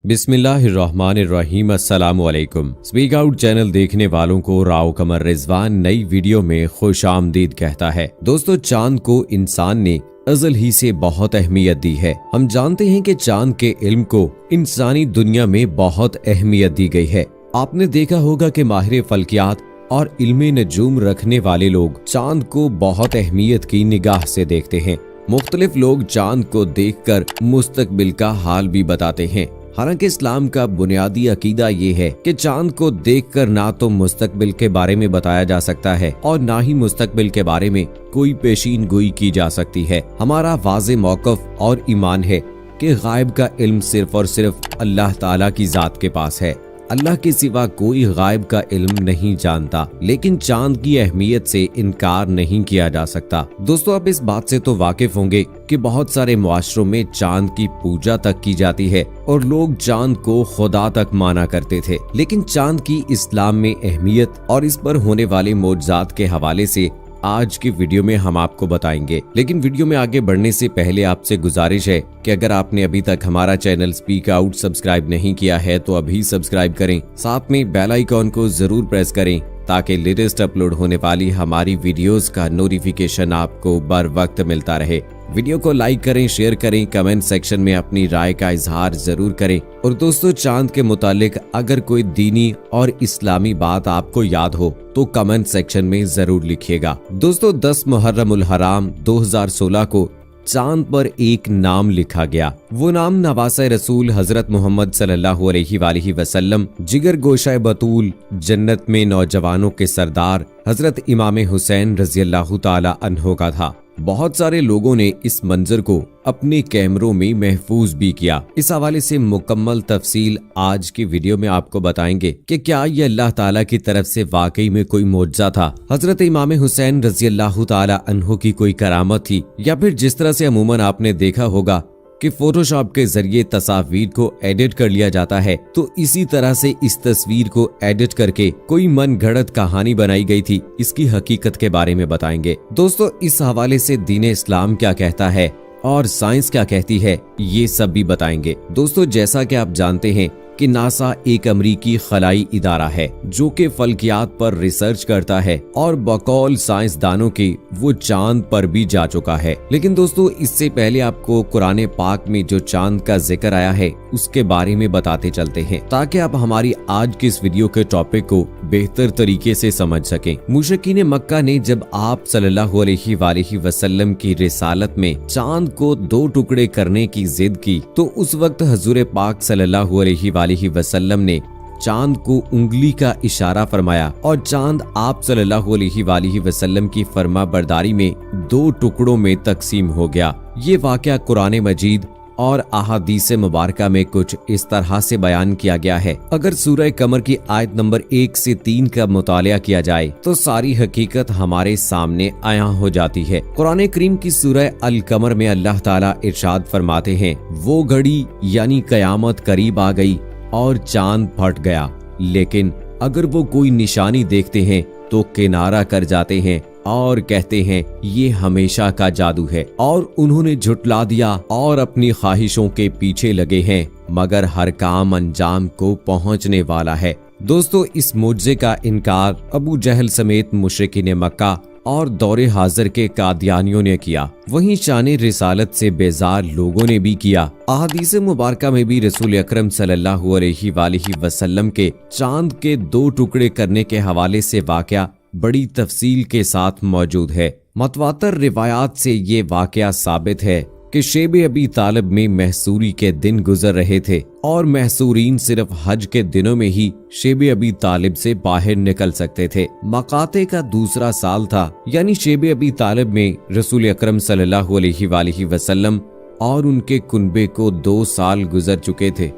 बिस्मिल्लाहिर्रहमानिर्रहीम। अस्सलाम वालेकुम। स्पीक आउट चैनल देखने वालों को राव कमर रिजवान नई वीडियो में खुश आमदीद कहता है। दोस्तों, चांद को इंसान ने अज़ल ही से बहुत अहमियत दी है। हम जानते हैं कि चांद के इल्म को इंसानी दुनिया में बहुत अहमियत दी गई है। आपने देखा होगा कि माहिर फल्कियात और इल्मे नजूम रखने वाले लोग चांद को बहुत अहमियत की निगाह से देखते हैं। मुख्तलिफ लोग चांद को देखकर मुस्तकबिल का हाल भी बताते हैं। हालांकि इस्लाम का बुनियादी अकीदा ये है कि चांद को देखकर ना तो मुस्तकबिल के बारे में बताया जा सकता है और ना ही मुस्तकबिल के बारे में कोई पेशीन गोई की जा सकती है। हमारा वाज़े मौक़िफ़ और ईमान है कि गायब का इल्म सिर्फ और सिर्फ अल्लाह ताला की जात के पास है। अल्लाह के सिवा कोई गायब का इल्म नहीं जानता, लेकिन चांद की अहमियत से इनकार नहीं किया जा सकता। दोस्तों, आप इस बात से तो वाकिफ होंगे कि बहुत सारे मुआशरों में चांद की पूजा तक की जाती है और लोग चांद को खुदा तक माना करते थे। लेकिन चांद की इस्लाम में अहमियत और इस पर होने वाले मौजज़ात के हवाले से आज की वीडियो में हम आपको बताएंगे। लेकिन वीडियो में आगे बढ़ने से पहले आपसे गुजारिश है कि अगर आपने अभी तक हमारा चैनल स्पीक आउट सब्सक्राइब नहीं किया है तो अभी सब्सक्राइब करें, साथ में बेल आइकॉन को जरूर प्रेस करें ताकि लेटेस्ट अपलोड होने वाली हमारी वीडियोस का नोटिफिकेशन आपको बर वक्त मिलता रहे। वीडियो को लाइक करें, शेयर करें, कमेंट सेक्शन में अपनी राय का इजहार जरूर करें। और दोस्तों, चांद के मुतालिक अगर कोई दीनी और इस्लामी बात आपको याद हो तो कमेंट सेक्शन में जरूर लिखिएगा। दोस्तों, 10 मुहर्रम उल हराम 2016 को चांद पर एक नाम लिखा गया। वो नाम नवासे रसूल हजरत मोहम्मद सल्लल्लाहु अलैहि वसल्लम, जिगर गोशाए बतूल, जन्नत में नौजवानों के सरदार हजरत इमाम हुसैन रज़ियल्लाहु ताला अन्हो का था। बहुत सारे लोगों ने इस मंजर को अपने कैमरों में महफूज भी किया। इस हवाले से मुकम्मल तफसील आज की वीडियो में आपको बताएंगे कि क्या ये अल्लाह ताला की तरफ से वाकई में कोई मौजज़ा था, हजरत इमाम हुसैन रज़ियल्लाहु ताला अन्हो की कोई करामत थी, या फिर जिस तरह से अमूमन आपने देखा होगा कि फोटोशॉप के जरिए तस्वीर को एडिट कर लिया जाता है, तो इसी तरह से इस तस्वीर को एडिट करके कोई मन गढ़ंत कहानी बनाई गई थी। इसकी हकीकत के बारे में बताएंगे। दोस्तों, इस हवाले से दीन इस्लाम क्या कहता है और साइंस क्या कहती है, ये सब भी बताएंगे। दोस्तों, जैसा कि आप जानते हैं कि नासा एक अमरीकी खलाई इदारा है जो कि फल्कियात पर रिसर्च करता है और बकौल साइंसदानों के वो चांद पर भी जा चुका है। लेकिन दोस्तों, इससे पहले आपको कुरान पाक में जो चांद का जिक्र आया है उसके बारे में बताते चलते हैं, ताकि आप हमारी आज की इस वीडियो के टॉपिक को बेहतर तरीके से समझ सकें। मुशरिकीन मक्का ने जब आप सल्लल्लाहु अलैहि वसल्लम की रिसालत में चांद को 2 टुकड़े करने की जिद की, तो उस वक्त हुजूर पाक सल्लल्लाहु अलैहि वसल्लम ने चांद को उंगली का इशारा फरमाया और चांद आप सल्लल्लाहु अलैहि वसल्लम की फर्मा बरदारी में 2 टुकड़ों में तकसीम हो गया। ये वाकया कुरान मजीद और अहादीस मुबारका में कुछ इस तरह से बयान किया गया है। अगर सूरह कमर की आयत नंबर 1 से 3 का मुतालिया किया जाए तो सारी हकीकत हमारे सामने आया हो जाती है। कुरान करीम की सूरह अल कमर में अल्लाह ताला इरशाद फरमाते हैं, वो घड़ी यानी कयामत करीब आ गई और चांद फट गया, लेकिन अगर वो कोई निशानी देखते हैं तो किनारा कर जाते हैं और कहते हैं ये हमेशा का जादू है, और उन्होंने झुटला दिया और अपनी ख्वाहिशों के पीछे लगे हैं, मगर हर काम अंजाम को पहुंचने वाला है। दोस्तों, इस मुआजिज़े का इनकार अबू जहल समेत मुशरिकीन मक्का और दौरे हाजिर के कादियानियों ने किया, वहीं शान रिसालत से बेजार लोगों ने भी किया। अहादीस मुबारका में भी रसूल अकरम सल्लल्लाहु अलैहि वसल्लम के चांद के 2 टुकड़े करने के हवाले से वाकया बड़ी तफसील के साथ मौजूद है। मतवातर रिवायात से ये वाकया साबित है कि शेब अबी तालिब में महसूरी के दिन गुजर रहे थे और महसूरीन सिर्फ हज के दिनों में ही शेब अबी तालिब से बाहर निकल सकते थे। मकाते का दूसरा साल था, यानी शेब अबी तालिब में रसूल अकरम सल्लल्लाहु अलैहि वसल्लम और उनके कुनबे को 2 साल गुजर चुके थे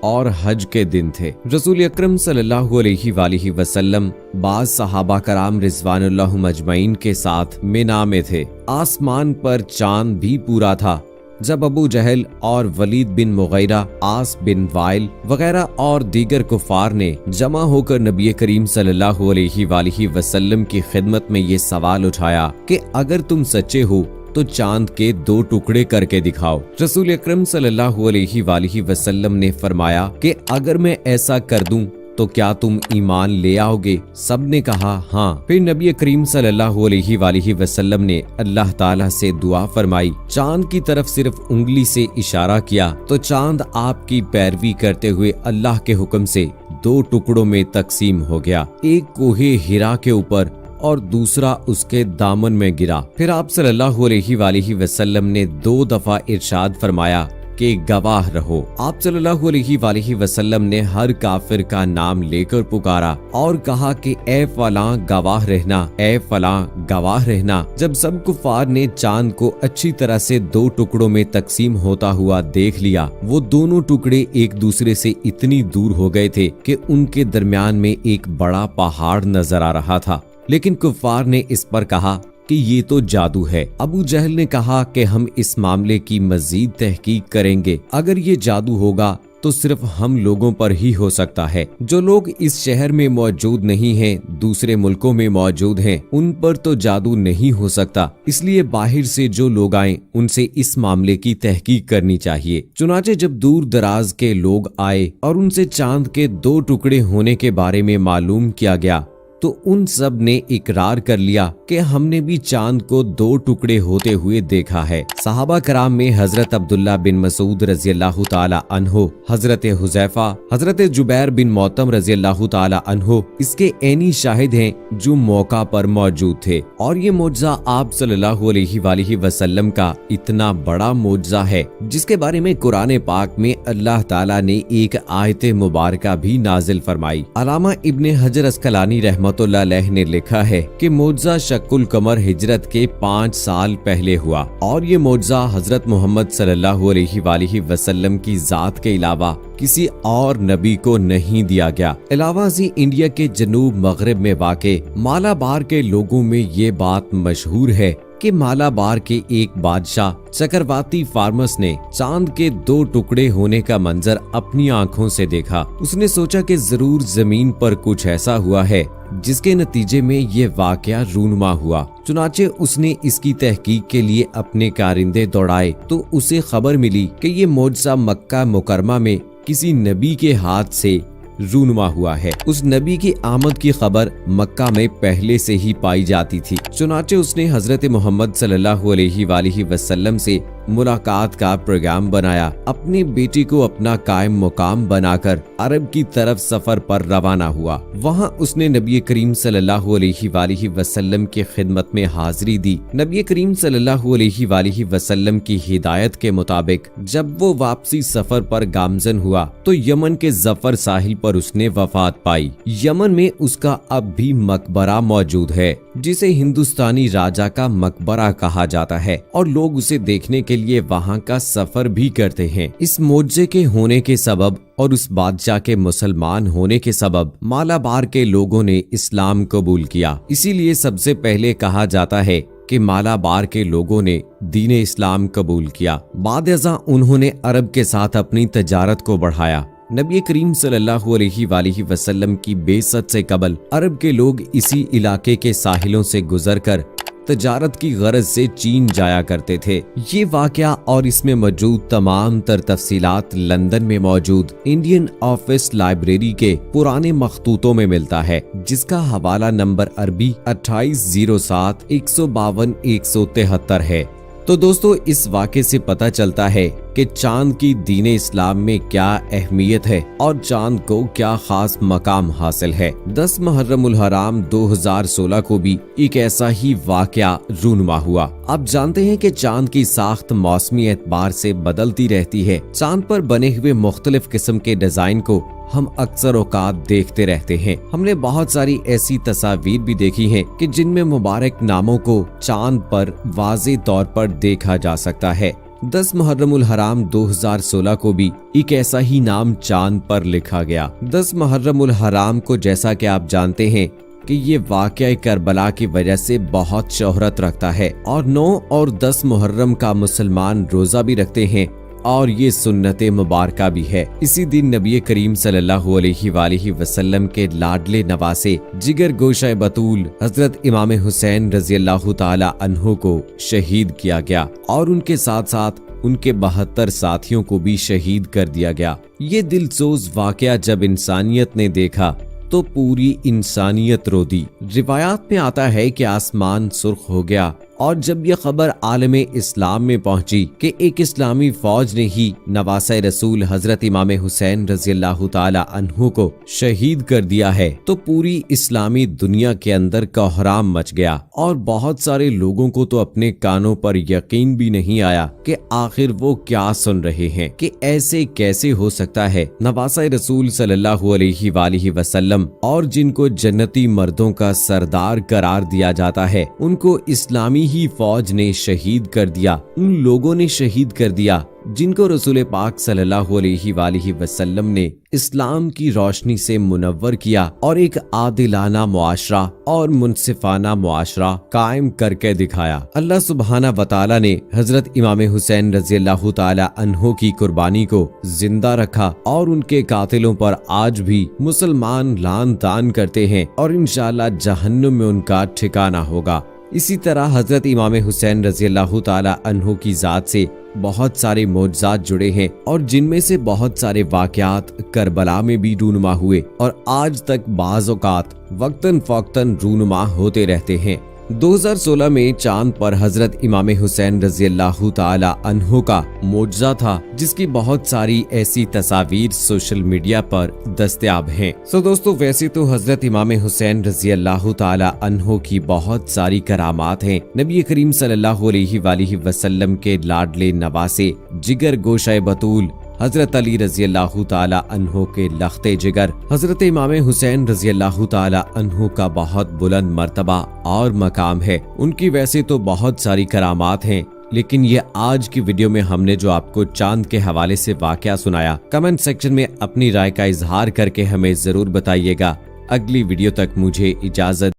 और हज के दिन थे। रसूल अकरम सल्लल्लाहु अलैहि वसल्लम बाज़ सहाबा कराम रिज़वानुल्लाह मजमईन के साथ मिना में थे। आसमान पर चांद भी पूरा था जब अबू जहल और वलीद बिन मुगैरा, आस बिन वाइल वगैरह और दीगर कुफार ने जमा होकर नबी करीम सल्लल्लाहु अलैहि वसल्लम की खिदमत में ये सवाल उठाया कि अगर तुम सच्चे हो तो चांद के 2 टुकड़े करके दिखाओ। रसूल अकरम सल्लल्लाहु अलैहि वसल्लम ने फरमाया कि अगर मैं ऐसा कर दूं तो क्या तुम ईमान ले आओगे? सब ने कहा हाँ। फिर नबी करीम सल्लल्लाहु अलैहि वसल्लम ने अल्लाह ताला से दुआ फरमाई, चांद की तरफ सिर्फ उंगली से इशारा किया तो चांद आपकी पैरवी करते हुए अल्लाह के हुक्म से 2 टुकड़ों में तकसीम हो गया। एक कोहे हिरा के ऊपर और दूसरा उसके दामन में गिरा। फिर आप सल्लल्लाहु अलैहि वसल्लम ने 2 दफा इरशाद फरमाया कि गवाह रहो। आप सल्लल्लाहु अलैहि वसल्लम ने हर काफिर का नाम लेकर पुकारा और कहा कि ए फलां गवाह रहना, ए फलां गवाह रहना। जब सब कुफार ने चांद को अच्छी तरह से 2 टुकड़ों में तकसीम होता हुआ देख लिया, वो दोनों टुकड़े एक दूसरे से इतनी दूर हो गए थे कि उनके दरमियान में एक बड़ा पहाड़ नजर आ रहा था। लेकिन कुफार ने इस पर कहा कि ये तो जादू है। अबू जहल ने कहा कि हम इस मामले की मजीद तहकीक करेंगे। अगर ये जादू होगा तो सिर्फ हम लोगों पर ही हो सकता है। जो लोग इस शहर में मौजूद नहीं हैं, दूसरे मुल्कों में मौजूद हैं, उन पर तो जादू नहीं हो सकता। इसलिए बाहर से जो लोग आए उनसे इस मामले की तहकीक करनी चाहिए। चुनाचे जब दूर दराज के लोग आए और उनसे चांद के 2 टुकड़े होने के बारे में मालूम किया गया तो उन सब ने इकरार कर लिया कि हमने भी चांद को 2 टुकड़े होते हुए देखा है। सहाबा कराम में हजरत अब्दुल्ला बिन मसूद रजी अल्लाह ताला अन्हो, हजरत हुजैफा, हजरत जुबैर बिन मौतम रजी अल्लाह ताला अन्हो इसके ऐनी शाहिद हैं जो मौका पर मौजूद थे। और ये मौजज़ा आप सल्लल्लाहु अलैहि वसल्लम का इतना बड़ा मौजज़ा है जिसके बारे में कुरान पाक में अल्लाह ताला ने एक आयत मुबारका भी नाजिल फरमाई। अलामा इब्ने हजर अस्कलानी रहमतुल्लाह अलैह ने लिखा है कि मौजज़ा शक्कुल कमर हिजरत के 5 साल पहले हुआ और ये मौजज़ा हजरत मोहम्मद सल्लल्लाहु अलैहि वसल्लम की जात के अलावा किसी और नबी को नहीं दिया गया। अलावा से इंडिया के जनूब मगरिब में वाक़े मालाबार के लोगों में ये बात मशहूर है कि मालाबार के एक बादशाह चक्रवाती फार्मस ने चांद के 2 टुकड़े होने का मंजर अपनी आंखों से देखा। उसने सोचा कि जरूर जमीन पर कुछ ऐसा हुआ है जिसके नतीजे में ये वाकया रूनुमा हुआ। चुनाचे उसने इसकी तहकीक के लिए अपने कारिंदे दौड़ाए तो उसे खबर मिली कि ये मौजज़ा मक्का मुकरमा में किसी नबी के हाथ से रूनुमा हुआ है। उस नबी की आमद की खबर मक्का में पहले से ही पाई जाती थी। चुनाचे उसने हजरत मोहम्मद सल्लल्लाहु अलैहि वसल्लम से मुलाकात का प्रोग्राम बनाया। अपनी बेटी को अपना कायम मुकाम बनाकर अरब की तरफ सफर पर रवाना हुआ। वहाँ उसने नबी करीम सल्लल्लाहु अलैहि वसल्लम की खिदमत में हाजिरी दी। नबी करीम सल्लल्लाहु अलैहि वसल्लम की हिदायत के मुताबिक जब वो वापसी सफर पर गामजन हुआ तो यमन के जफर साहिल पर उसने वफात पाई। यमन में उसका अब भी मकबरा मौजूद है जिसे हिंदुस्तानी राजा का मकबरा कहा जाता है और लोग उसे देखने के लिए वहाँ का सफर भी करते हैं। इस मौजज़े के होने के सबब और उस बादशाह के मुसलमान होने के सबब मालाबार के लोगों ने इस्लाम कबूल किया। इसीलिए सबसे पहले कहा जाता है कि मालाबार के लोगों ने दीन इस्लाम कबूल किया। बाद अज़ां उन्होंने अरब के साथ अपनी तजारत को बढ़ाया। नबी करीम सल्लल्लाहु अलैहि वसल्लम की बेइज्जत से कबल अरब के लोग इसी इलाके के साहिलों से गुजरकर तजारत की गरज से चीन जाया करते थे। ये वाकया और इसमें मौजूद तमाम तर तफसीलात लंदन में मौजूद इंडियन ऑफिस लाइब्रेरी के पुराने मखतूतों में मिलता है जिसका हवाला नंबर अरबी 2807-152-173 है। तो दोस्तों इस वाक़े से पता चलता है कि चांद की दीन इस्लाम में क्या अहमियत है और चांद को क्या खास मकाम हासिल है। 10 मुहर्रमुल हराम 2016 को भी एक ऐसा ही वाकया रूनुमा हुआ। आप जानते हैं कि चांद की साख्त मौसमी एतबार से बदलती रहती है। चांद पर बने हुए मुख्तलिफ किस्म के डिजाइन को हम अक्सर औकात देखते रहते हैं। हमने बहुत सारी ऐसी तस्वीर भी देखी हैं कि जिनमें मुबारक नामों को चांद पर वाज़े तौर पर देखा जा सकता है। 10 मुहर्रमुल हराम 2016 को भी एक ऐसा ही नाम चांद पर लिखा गया। 10 मुहर्रमुल हराम को जैसा कि आप जानते हैं कि ये वाक़या करबला की वजह से बहुत शोहरत रखता है और 9 और 10 मुहर्रम का मुसलमान रोजा भी रखते हैं और ये सुन्नत मुबारका भी है। इसी दिन नबी करीम सल्लल्लाहु अलैहि वसल्लम के लाडले नवासे जिगर गोशा बतूल हजरत इमाम हुसैन रजी अल्लाह ताला अन्हो को शहीद किया गया और उनके साथ साथ उनके 72 साथियों को भी शहीद कर दिया गया। ये दिलसोज वाकया जब इंसानियत ने देखा तो पूरी इंसानियत रो दी। रिवायात में आता है कि आसमान सुर्ख हो गया और जब यह खबर आलम इस्लाम में पहुंची कि एक इस्लामी फौज ने ही नवासे रसूल हजरत इमाम हुसैन रजी अल्लाह ताला अन्हु को शहीद कर दिया है तो पूरी इस्लामी दुनिया के अंदर कोहराम मच गया और बहुत सारे लोगों को तो अपने कानों पर यकीन भी नहीं आया कि आखिर वो क्या सुन रहे हैं, कि ऐसे कैसे हो सकता है। नवासे रसूल सल्लल्लाहु अलैहि वसल्लम और जिनको जन्नती मर्दों का सरदार करार दिया जाता है उनको इस्लामी ही फौज ने शहीद कर दिया। उन लोगों ने शहीद कर दिया जिनको रसूल पाक सल्लल्लाहु अलैहि वसल्लम ने इस्लाम की रोशनी से मुनव्वर किया और एक आदिलाना मुआशरा और मुनसिफाना मुआशरा कायम करके दिखाया। अल्लाह सुब्हाना व तआला ने हजरत इमाम हुसैन रजी अल्लाह ताला अन्हो की कुर्बानी को जिंदा रखा और उनके कातिलों पर आज भी मुसलमान लान तान करते हैं और इंशाअल्लाह जहन्नुम में उनका ठिकाना होगा। इसी तरह हजरत इमाम हुसैन रजी अल्लाह ताला अन्हो की जात से बहुत सारे मौजज़ात जुड़े हैं और जिनमें से बहुत सारे वाक़यात करबला में भी रूनुमा हुए और आज तक बाज़ औक़ात वक्तन फ़ौक़तन रूनुमा होते रहते हैं। 2016 में चांद पर हजरत इमाम हुसैन रजी अल्लाह ताला अन्हो का मौजज़ा था जिसकी बहुत सारी ऐसी तस्वीर सोशल मीडिया पर दस्तयाब हैं। दोस्तों वैसे तो हजरत इमाम हुसैन रजी अल्लाह ताला अन्हो की बहुत सारी करामात हैं। नबी करीम सल्लल्लाहु अलैहि वसल्लम के लाडले नवासे जिगर गोशा बतूल हजरत अली रजी अल्लाह ताला अन्हो के लख्ते जिगर हजरत इमाम हुसैन रजी अल्लाह ताला अन्हो का बहुत बुलंद मर्तबा और मकाम है। उनकी वैसे तो बहुत सारी करामात हैं लेकिन ये आज की वीडियो में हमने जो आपको चांद के हवाले से वाकया सुनाया, कमेंट सेक्शन में अपनी राय का इजहार करके हमें जरूर बताइएगा। अगली वीडियो तक मुझे इजाजत।